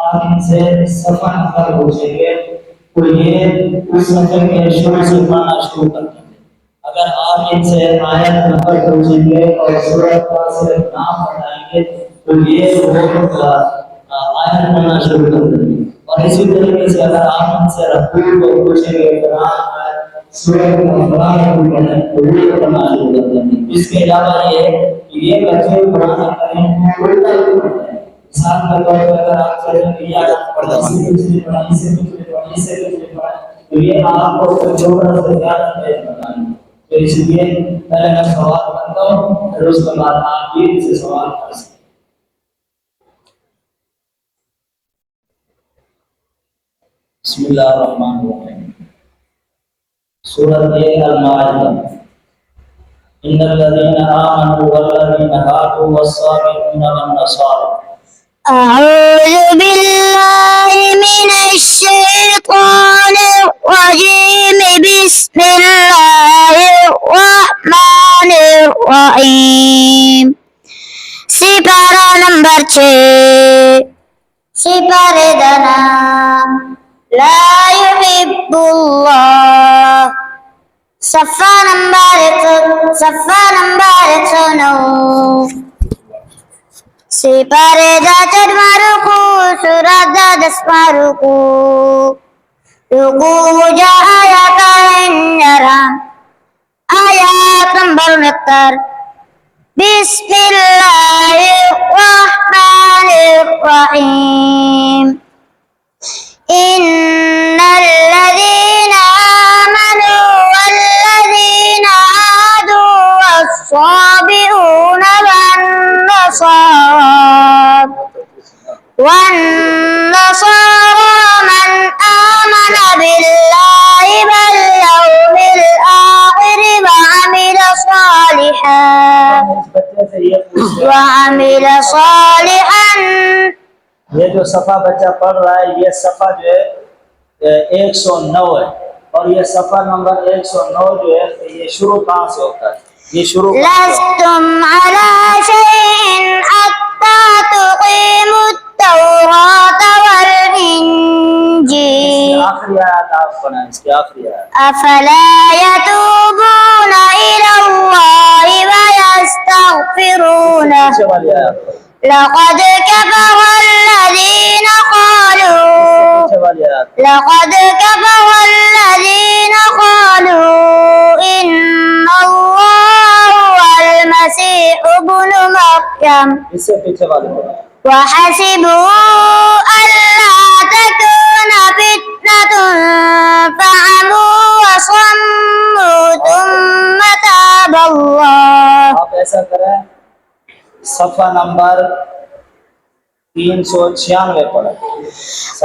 आप इनसे सफा नंबर पूछेंगे तो ये उस सफे के शुरू से पढ़ना शुरू कर देंगे। अगर आप इनसे आयत नंबर पूछेंगे और सूरत का सिर्फ नाम बताएंगे तो ये आयत पढ़ना शुरू कर देंगे। और इसी तरीके से अगर आप इनसे रसूल को पूछेंगे कुरान सूरत का कुरान पढ़ें तो वो पढ़ना शुरू कर देंगे। इसके अलावा ये बच्चे कुरान करें उल्टा पढ़ते हैं। मिसाल के तौर पर अगर आप कहेंगे यार इसे पिछले पढ़ा तो ये आपको जोड़ा से ज्यादा तेज बताएंगे। तो इसलिए पहले मैं सवाल करता हूँ फिर उसके बाद आप भी इनसे सवाल कर सकते हैं। बिस्मिल्लाहिर्रहमानिर्रहीम। सूरत अल-माइदा। इन्नल्लज़ीना आमनु वल्लज़ीना हादू वस्साबिऊना वन्नसारा। अऊज़ु बिल्लाहि मिनश्शैतानिर रजीम। बिस्मिल्लाहिर्रहमानिर्रहीम। सिपारा नंबर 6 सिपारे दना ला युहिब्बुल्लाह। सफ़ा number 109 सिपारे दाचर मारुku surat 10 maruku ruku ayat nyarang ayat nomor meter. Bismillahirrahmanirrahim. Innalladzina amanu walladzina hadu was-sabiuna wan-nasara man amana billahi wal yawmil akhir wa amila salihan ये जो सफा बच्चा पढ़ रहा है ये सफा जो है 109 है और ये सफा नंबर 109 जो है ये शुरू कहाँ से होता है? ये शुरू लस्तुम अला शैइन हत्ता तुक़ीमुत तौरात वल इंजील। आखिरी आयत आप पढ़ें, इसकी आखिरी आयत। अफला यतूबूना इलल्लाहि व यस्तगफिरूना। लक़द कफ़र الذين قالوا إن الله هو المسيح ابن مريم وحسبوا ألا تكون فتنة فعموا وصموا ثم تاب الله. आप ऐसा करें सफा नंबर 396 पढ़ा।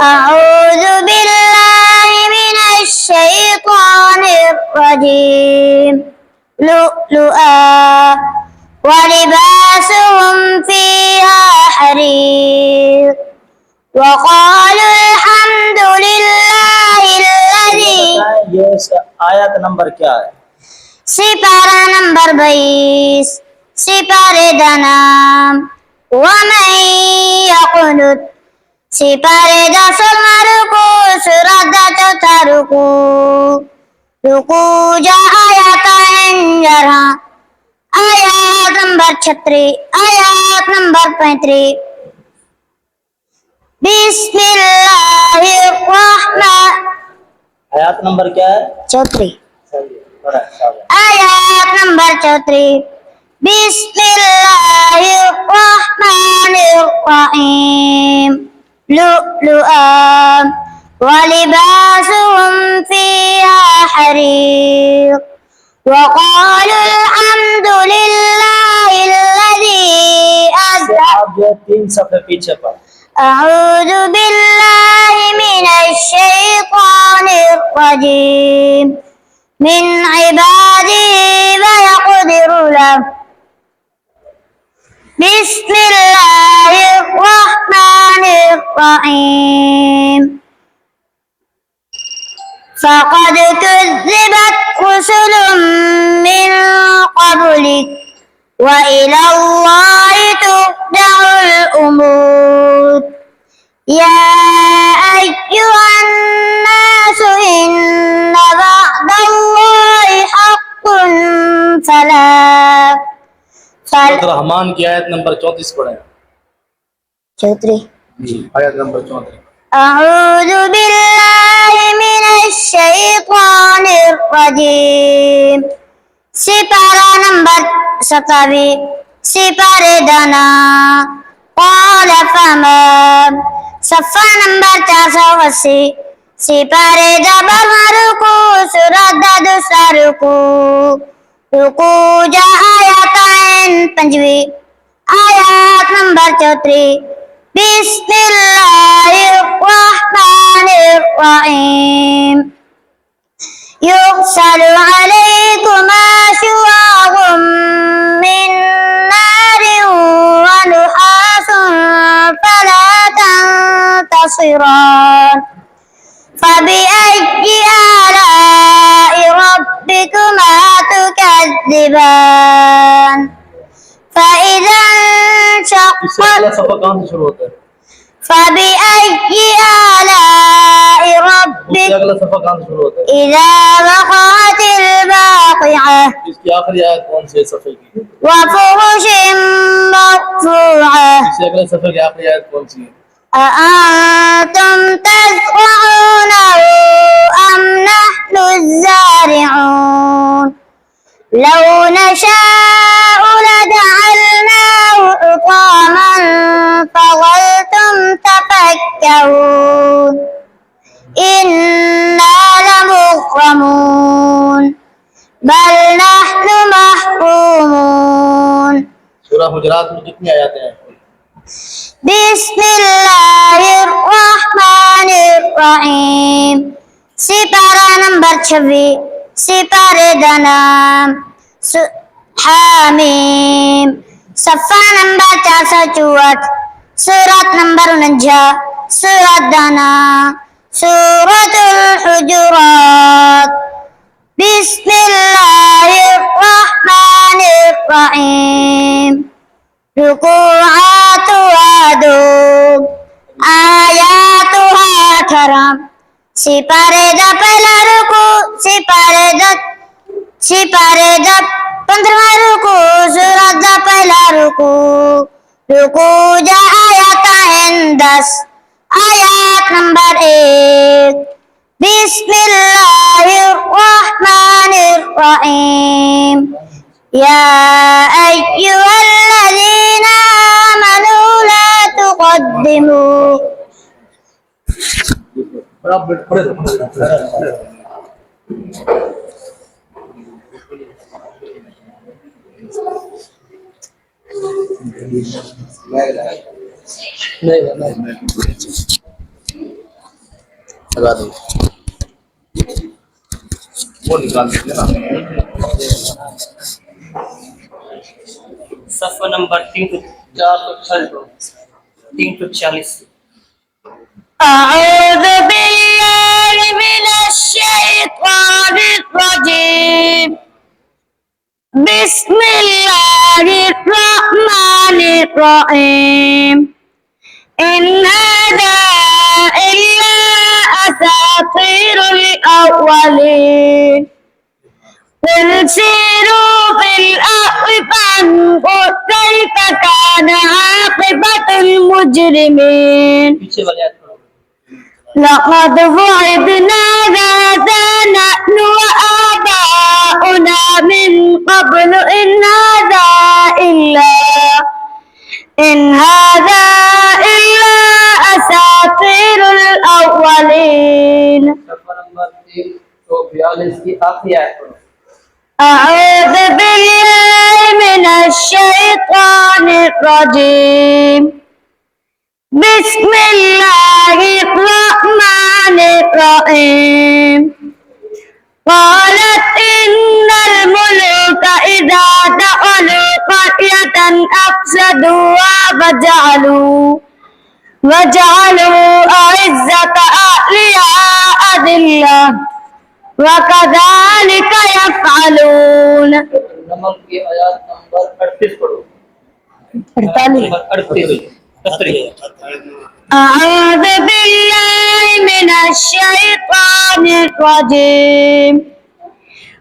अऊज़ु बिल्लाहि मिनश शैतानिर रजीम। लुअलुआ व लिबासुहुम फीहा हरीर व क़ालू अल्हम्दुलिल्लाहिल्लज़ी। ये आयत नंबर क्या है? सिपारा नंबर 22 सिपारे दनाम ومن يقنت सिपारे 10 maruku surat 10 ruku ayat nyarang ayat nomor 36 ayat nomor 35. Bismillahirrahmanirrahim. आयत नंबर क्या है? 34 ayat nomor 34. Bismillahirrahmanirrahim. Lu'lu'an wa libasuhum fiha harir wa qalu alhamdulillahilladzi आप जो 3 सफ़े पीछे पढ़। अऊज़ु बिल्लाहि मिनश शैतानिर रजीम मिन इबादिही व यक़दिरु लहु। Bismillahirrahmanirrahim. Faqad kuzzibat rusulun min qablik wa ila Allahi turja'ul umur. يا أيها الناس إن وعد الله حق فلا सूरत रहमान की आयत नंबर 34 पढ़े। चौधरी जी आयत नंबर 34। أعوذ بالله من الشيطان الرجيم सिपारा नंबर 27 सिपारे दाना قال فما सफ़ा नंबर 480 सिपारे जबर रुकू सूरत दूसरा रुकू जा आयतान पंजवी आयत नंबर 34 बिस्मिल्लाहिर्रहमानिर्रहीम يرسل عليكما شواظ من نار ونحاس فلا تنتصران فبأي آلاء ربكما تكذبان فإذا इससे अगला انشقت सफा कहाँ से शुरू होता है? فبأي آلاء इससे ربك अगला सफा कहाँ से शुरू होता है? إذا وقعت الواقعة इसकी आखिरी आयत कौन सी है सफे की? وفرش مرفوعة इससे अगले सफे की आखिरी आयत कौन सी है? أأنتم تزرعونه أم نحن الزارعون لو نشاء لجعلناه حطاما فظلتم تفكرون إنا لمغرمون بل نحن محرومون सूरह हुजरात में कितनी आयतें हैं? बिस्मिल्लाहिर्रहमानिर्रहीम सिपारा नंबर 26 सिपारे दानाम हामीम सफ़ा नंबर 464 सूरत नंबर 49 सूरत दाना सूरतुल हुजुरात बिस्मिल्लाहिर्रहमानिर्रहीम रुकुआत वादुब आयातुहा करम सिपारे दा पहला रुकू सिपारे दा 15वां रुकू सूरत दा पहला रुकू जा आयतान 10 आयत नंबर 1 बिस्मिल्लाहिर्रहमानिर्रहीम يا أيها الذين آمنوا لا تقدموا लगा दो वो निकाल दीजिए ना। सफ़ा नंबर 340 أعوذ بالله من الشيطان الرجيم بسم الله الرحمن الرحيم إن هذا إلا أساطير الأولين قل سيروا في الأرض فانظروا كيف كان عاقبة المجرمين पीछे वाले आयत पढ़ो। لقد وعدنا هذا نحن وآباؤنا من قبل إن هذا إلا أساطير الأولين सफ़ा नंबर 342 की आखिरी आयत पढ़ो। أعوذ بالله من الشيطان الرجيم بسم الله الرحمن الرحيم قالت إن الملوك إذا دخلوا قرية أفسدوها وجعلوا أعزة أهلها أذلة وكذلك يفعلون नमल की आयत नंबर 38 पढ़ो। 48 नंबर 38 أعوذ بالله من الشيطان الرجيم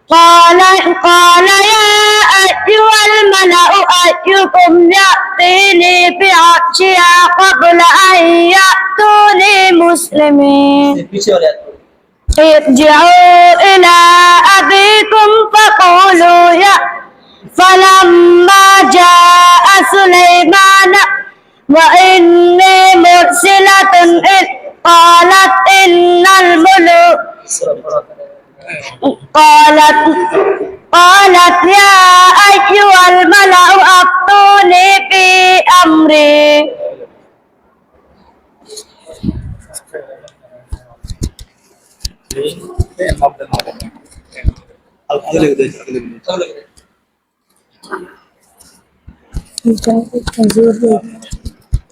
قال يا أيها الملأ أيكم يأتيني بعرشها قبل أن يأتوني مسلمين पीछे वाले आयत ارجعوا إلى أبيكم فقولوا فلما جاء سليمان وإني مرسلة قالت إن الملوك قالت يا أيها الملأ أفتوني في أمري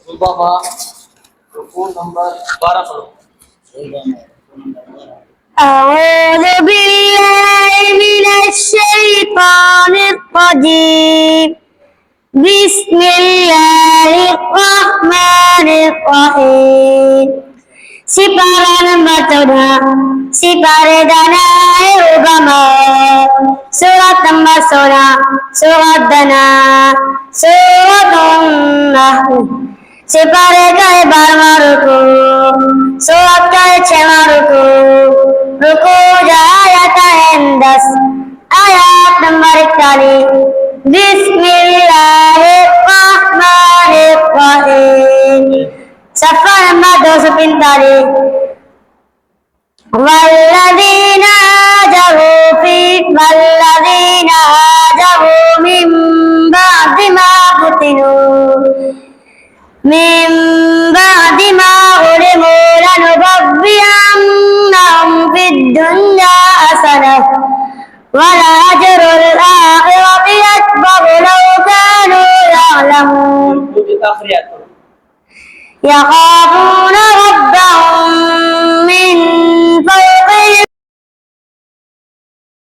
सुलबामा रुकू नंबर 12 पढ़ो أعوذ بالله من الشيطان الرجيم بسم الله الرحمن الرحيم Siparan Matuna Siparedana Ugama Surat Tambasona Surat Dana Surat Nahu Siparekai Barmaruku Surat Kai Chemaruku Ruku Jayata Endas Ayat nomor kali Bismillahirrahmanirrahim Safa nomor 245 والذين هاجروا من بعد ما فتنوا من بعد ما ظلموا لنبوئنهم في الدنيا حسنة ولأجر الآخرة أكبر لو كانوا يعلمون आखिरी आयत يخافون